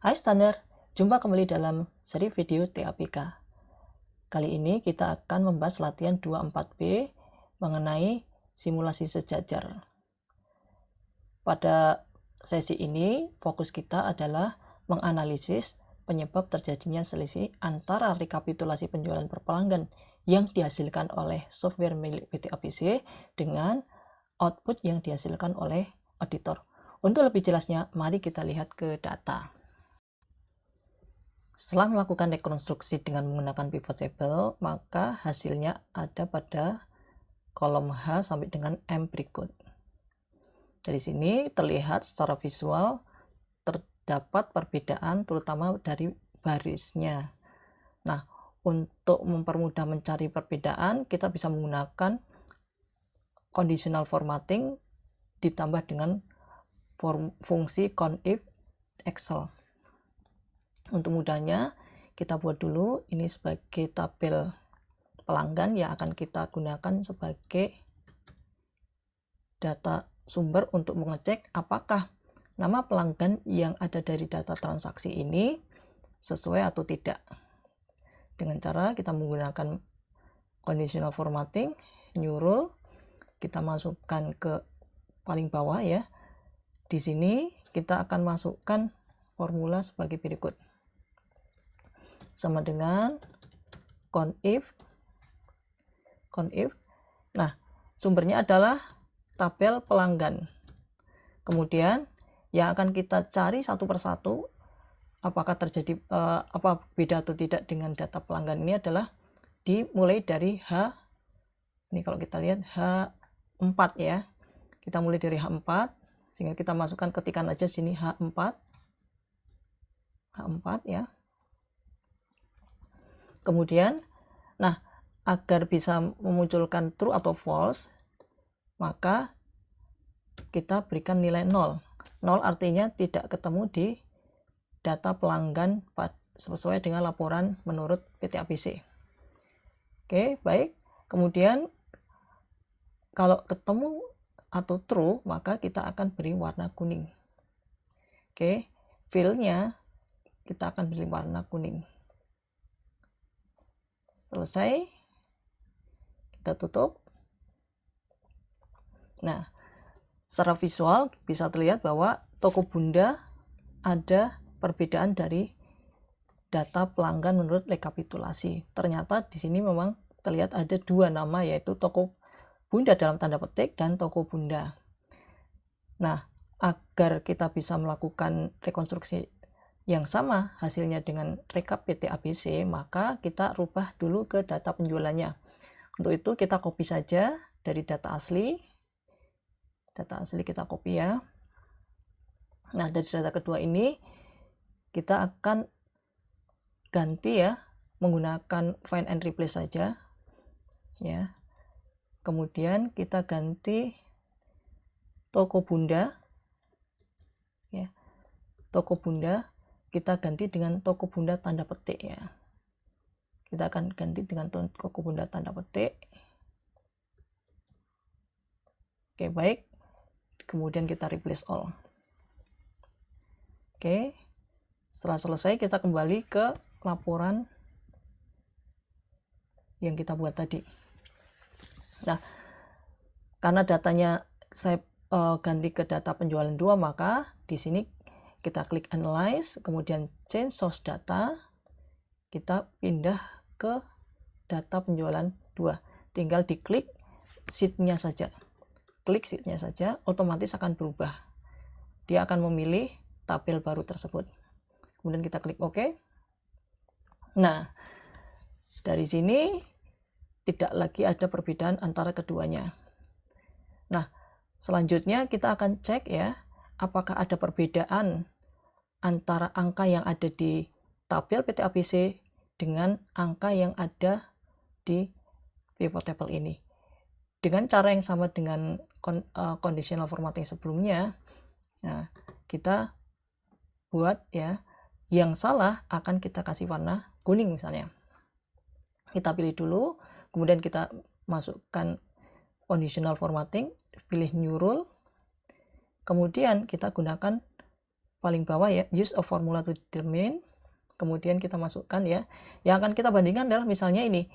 Hai Standar, jumpa kembali dalam seri video TAPK. Kali ini kita akan membahas latihan 24B mengenai simulasi sejajar. Pada sesi ini, fokus kita adalah menganalisis penyebab terjadinya selisih antara rekapitulasi penjualan per pelanggan yang dihasilkan oleh software milik PT ABC dengan output yang dihasilkan oleh auditor. Untuk lebih jelasnya, mari kita lihat ke data. Setelah melakukan rekonstruksi dengan menggunakan pivot table, maka hasilnya ada pada kolom H sampai dengan M berikut. Dari sini terlihat secara visual terdapat perbedaan terutama dari barisnya. Nah, untuk mempermudah mencari perbedaan, kita bisa menggunakan conditional formatting ditambah dengan fungsi conif Excel. Untuk mudahnya, kita buat dulu ini sebagai tabel pelanggan yang akan kita gunakan sebagai data sumber untuk mengecek apakah nama pelanggan yang ada dari data transaksi ini sesuai atau tidak. Dengan cara kita menggunakan conditional formatting, new rule, kita masukkan ke paling bawah ya. Di sini kita akan masukkan formula sebagai berikut. Sama dengan conif. Nah, sumbernya adalah tabel pelanggan. Kemudian yang akan kita cari satu persatu apakah terjadi apa beda atau tidak dengan data pelanggan ini adalah dimulai dari H. Ini kalau kita lihat H4 ya. Kita mulai dari H4 sehingga kita masukkan ketikan aja sini H4 ya. Kemudian, nah, agar bisa memunculkan true atau false, maka kita berikan nilai 0. 0 artinya tidak ketemu di data pelanggan sesuai dengan laporan menurut PT ABC. Oke, baik. Kemudian, kalau ketemu atau true, maka kita akan beri warna kuning. Oke, fill-nya kita akan beri warna kuning. Selesai, kita tutup. Nah, secara visual bisa terlihat bahwa toko Bunda ada perbedaan dari data pelanggan menurut rekapitulasi. Ternyata di sini memang terlihat ada dua nama, yaitu toko Bunda dalam tanda petik dan toko Bunda. Nah, agar kita bisa melakukan rekonstruksi yang sama hasilnya dengan rekap PT ABC, maka kita rubah dulu ke data penjualannya. Untuk itu kita copy saja dari data asli. Data asli kita copy ya. Nah, dari data kedua ini kita akan ganti ya menggunakan find and replace saja ya. Kemudian kita ganti toko Bunda ya. Toko Bunda kita ganti dengan toko Bunda tanda petik ya. Kita akan ganti dengan toko Bunda tanda petik. Oke, baik. Kemudian kita replace all. Oke. Setelah selesai kita kembali ke laporan yang kita buat tadi. Nah, karena datanya saya ganti ke data penjualan 2, maka di sini kita klik analyze, kemudian change source data, kita pindah ke data penjualan 2. Tinggal diklik sheet-nya saja. Klik sheet-nya saja, otomatis akan berubah. Dia akan memilih tabel baru tersebut. Kemudian kita klik OK. Nah, dari sini tidak lagi ada perbedaan antara keduanya. Nah, selanjutnya kita akan cek ya, apakah ada perbedaan antara angka yang ada di tabel PT ABC dengan angka yang ada di pivot table ini. Dengan cara yang sama dengan conditional formatting sebelumnya, nah, kita buat ya, yang salah akan kita kasih warna kuning misalnya. Kita pilih dulu, kemudian kita masukkan conditional formatting, pilih new rule, kemudian kita gunakan paling bawah ya, use a formula to determine. Kemudian kita masukkan ya. Yang akan kita bandingkan adalah misalnya ini.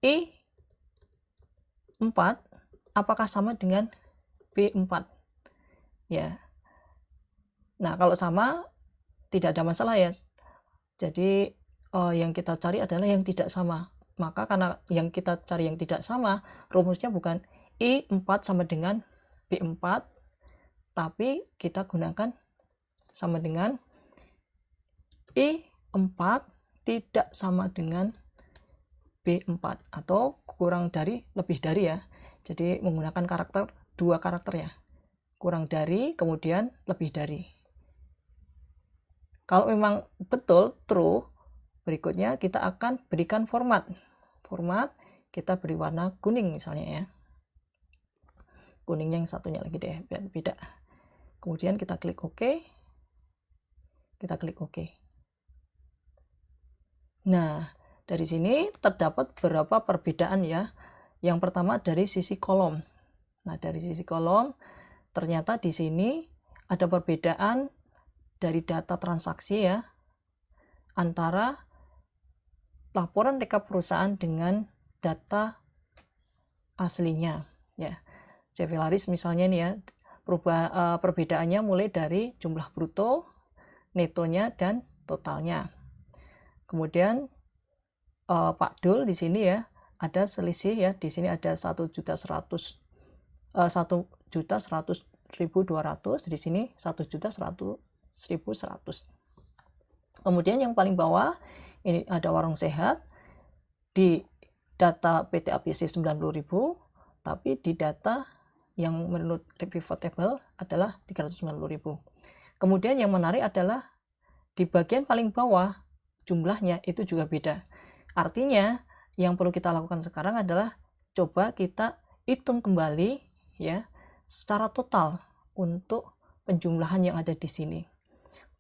I4 apakah sama dengan B4? Ya. Nah, kalau sama tidak ada masalah ya. Jadi yang kita cari adalah yang tidak sama. Maka karena yang kita cari yang tidak sama, rumusnya bukan I4 sama dengan B4, tapi kita gunakan sama dengan I4 tidak sama dengan B4 atau kurang dari, lebih dari ya. Jadi menggunakan karakter, dua karakter ya. Kurang dari, kemudian lebih dari. Kalau memang betul true, berikutnya kita akan berikan format. Format kita beri warna kuning misalnya ya. Kuningnya yang satunya lagi deh, biar beda. Kemudian kita klik OK. Kita klik OK. Nah, dari sini terdapat beberapa perbedaan ya. Yang pertama dari sisi kolom. Nah, dari sisi kolom ternyata di sini ada perbedaan dari data transaksi ya, antara laporan rekap perusahaan dengan data aslinya ya. CV laris misalnya nih ya, perbedaannya mulai dari jumlah bruto, netonya dan totalnya. Kemudian Pak Dul di sini ya ada selisih ya, di sini ada 1.100.200, di sini 1.100.100. Kemudian yang paling bawah ini ada warung sehat, di data PT APC 90.000, tapi di data yang menurut pivot table adalah 390.000. Kemudian yang menarik adalah di bagian paling bawah jumlahnya itu juga beda. Artinya yang perlu kita lakukan sekarang adalah coba kita hitung kembali ya secara total untuk penjumlahan yang ada di sini,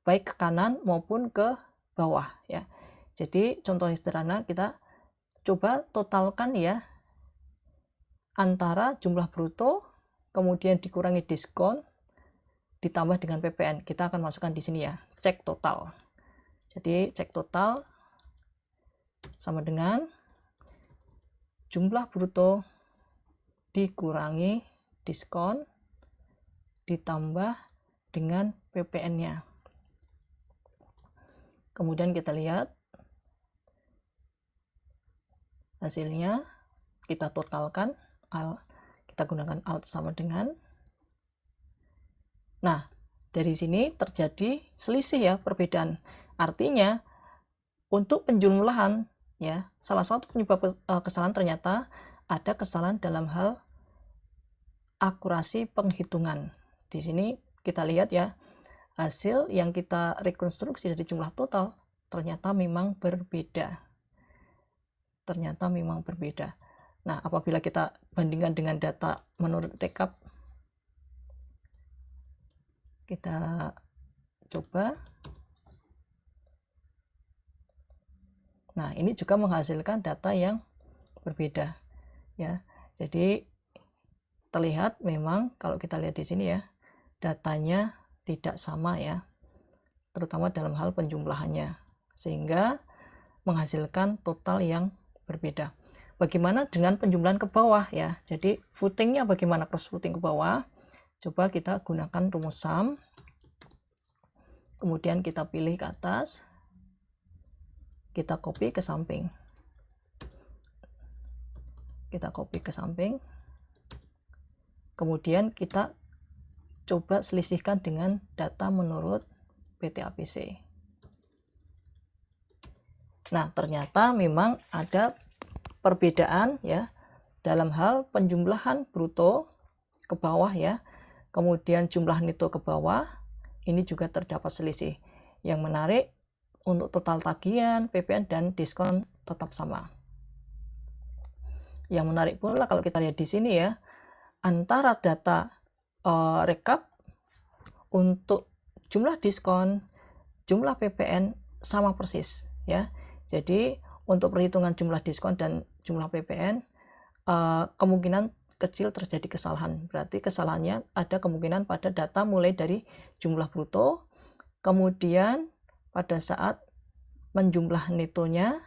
baik ke kanan maupun ke bawah ya. Jadi contoh sederhana, kita coba totalkan ya antara jumlah bruto kemudian dikurangi diskon ditambah dengan PPN. Kita akan masukkan di sini ya, cek total. Jadi cek total sama dengan jumlah bruto dikurangi diskon ditambah dengan PPN-nya. Kemudian kita lihat hasilnya, kita totalkan, kita gunakan Alt sama dengan. Nah, dari sini terjadi selisih ya, perbedaan. Artinya untuk penjumlahan ya, salah satu penyebab kesalahan ternyata ada kesalahan dalam hal akurasi penghitungan. Di sini kita lihat ya, hasil yang kita rekonstruksi dari jumlah total ternyata memang berbeda. Nah, apabila kita bandingkan dengan data menurut rekap, kita coba. Nah, ini juga menghasilkan data yang berbeda ya. Jadi terlihat memang kalau kita lihat di sini ya, datanya tidak sama ya, terutama dalam hal penjumlahannya, sehingga menghasilkan total yang berbeda. Bagaimana dengan penjumlahan ke bawah ya? Jadi footingnya bagaimana, cross footing ke bawah? Coba kita gunakan rumus sum. Kemudian kita pilih ke atas, kita copy ke samping. Kemudian kita coba selisihkan dengan data menurut PT APC. Nah, ternyata memang ada perbedaan ya dalam hal penjumlahan bruto ke bawah ya. Kemudian jumlah neto ke bawah, ini juga terdapat selisih. Yang menarik, untuk total tagihan, PPN dan diskon tetap sama. Yang menarik pula kalau kita lihat di sini ya, antara data rekap untuk jumlah diskon, jumlah PPN sama persis ya. Jadi untuk perhitungan jumlah diskon dan jumlah PPN kemungkinan kecil terjadi kesalahan. Berarti kesalahannya ada kemungkinan pada data mulai dari jumlah bruto, kemudian pada saat menjumlah netonya,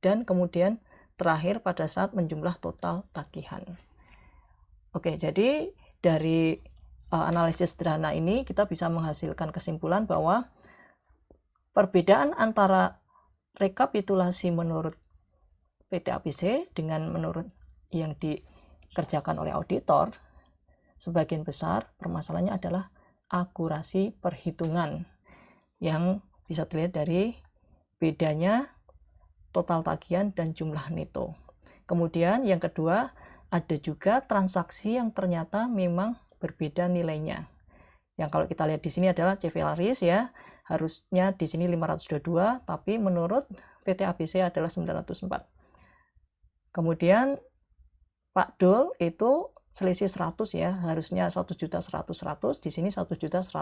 dan kemudian terakhir pada saat menjumlah total tagihan. Oke, jadi dari analisis sederhana ini kita bisa menghasilkan kesimpulan bahwa perbedaan antara rekapitulasi menurut PT ABC dengan menurut yang dikerjakan oleh auditor, sebagian besar permasalahannya adalah akurasi perhitungan yang bisa dilihat dari bedanya total tagihan dan jumlah neto. Kemudian yang kedua, ada juga transaksi yang ternyata memang berbeda nilainya. Yang kalau kita lihat di sini adalah CV laris ya, harusnya di sini 522, tapi menurut PT ABC adalah 904. Kemudian Pak Dul itu selisih 100 ya, harusnya 1.100.100, di sini 1.100.200.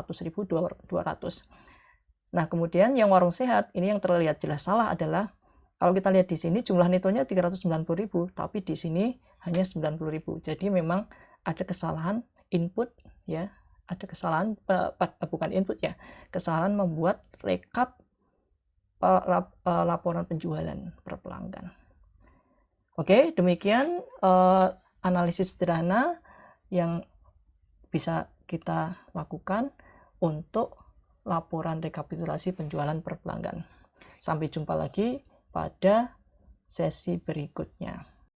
Nah, kemudian yang warung sehat, ini yang terlihat jelas salah adalah kalau kita lihat di sini jumlah netonya 390.000, tapi di sini hanya 90.000. Jadi memang ada kesalahan input ya, ada kesalahan bukan input ya, kesalahan membuat rekap laporan penjualan per pelanggan. Oke, demikian analisis sederhana yang bisa kita lakukan untuk laporan rekapitulasi penjualan per pelanggan. Sampai jumpa lagi pada sesi berikutnya.